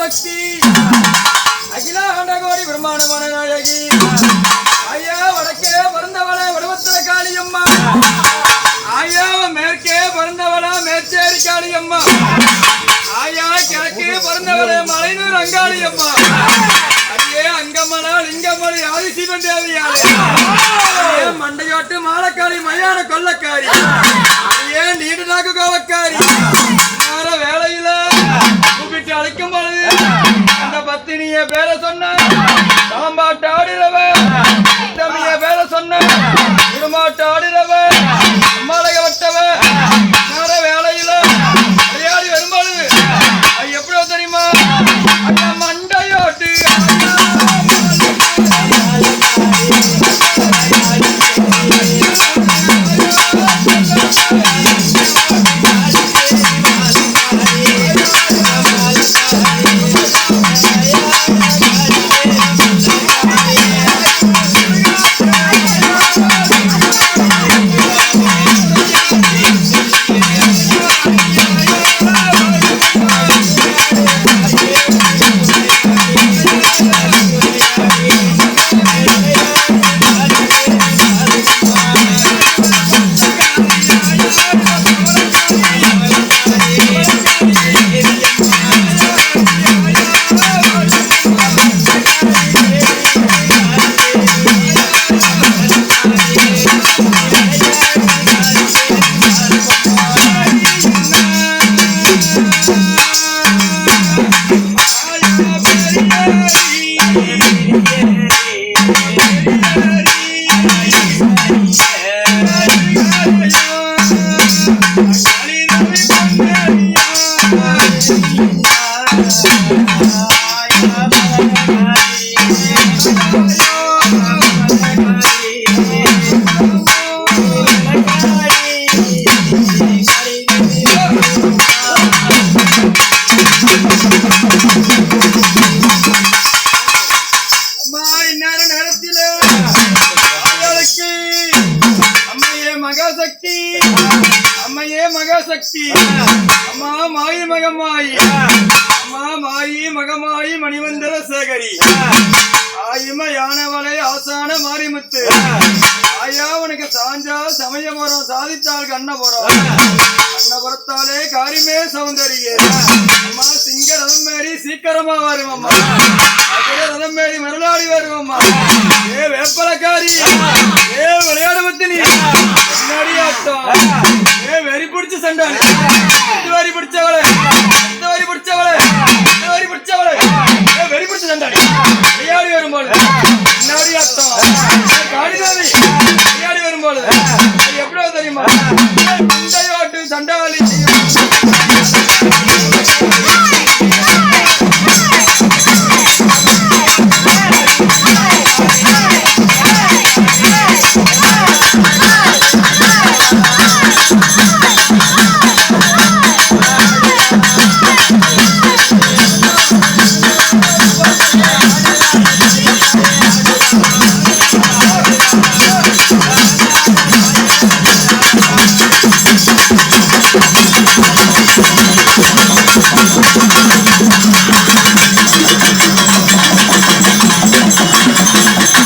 சக்தி அகிலாண்ட கோடி பிரம்மாண்டமான நாயகி ஐயா வடக்கே பிறந்தவள வடவத்திர காளியம்மா ஐயா மேற்கே பிறந்தவள மேச்சேரி காளியம்மா ஐயா கிழக்கே பிறந்தவள மலைநூர் அங்காளியம்மா ஐயே அங்கம்மனா லிங்கம்மணி ஆதிசிவன் தேவியாளே மண்டையோட்டு மாலக்காரி மையான கொல்லக்காரி ஐயே நீடு நாக்கு கோவக்காரி வேலையில கூப்பிட்டு அழைக்கும் பொழுது அந்த பத்தினிய பேரை சொன்ன சாம்பாட்டு ஆடுறவ தம்பிய பேரை சொன்ன குடும்பாட்டு ஆடுறவ அம்மாளைய வட்டவ நேர வேலையில விளையாடி வரும்பொழுது அது எப்படியோ தெரியுமா அந்த மண்டையோட்டு மகாசக்தி அம்மா மாயி மகமாயி அம்மா மாயி மகமாயி மணிவந்தர சேகரி ஆயும யானவளை ஆசான மாரிமுத்து ஆயா உனக்கு சாஞ்சா சமய போறோம் சாதித்தால் கண்ண போறோம் கண்ணபுரத்தாலே காரிமே சௌந்தரியே அம்மா சிங்க ரதம் மேரி சீக்கிரமா வரும் அம்மா ரதம் மேரி மருளாடி வரும் அம்மா ஏ வேப்பலக்காரி ஏ விளையாடு பத்தினி முன்னாடி ஆட்டம் ஏ வெறி பிடிச்ச சண்டாளி வரி பிடிச்சவளே வரி பிடிச்சவளே வரி பிடிச்சவளே ஏ வெறி பிடிச்ச சண்டாளி விளையாடி வரும்போது முன்னாடி ஆட்டம் காடிதாவி விளையாடி வரும்போது எப்படியோ தெரியுமா முண்டையோட்டு சண்டா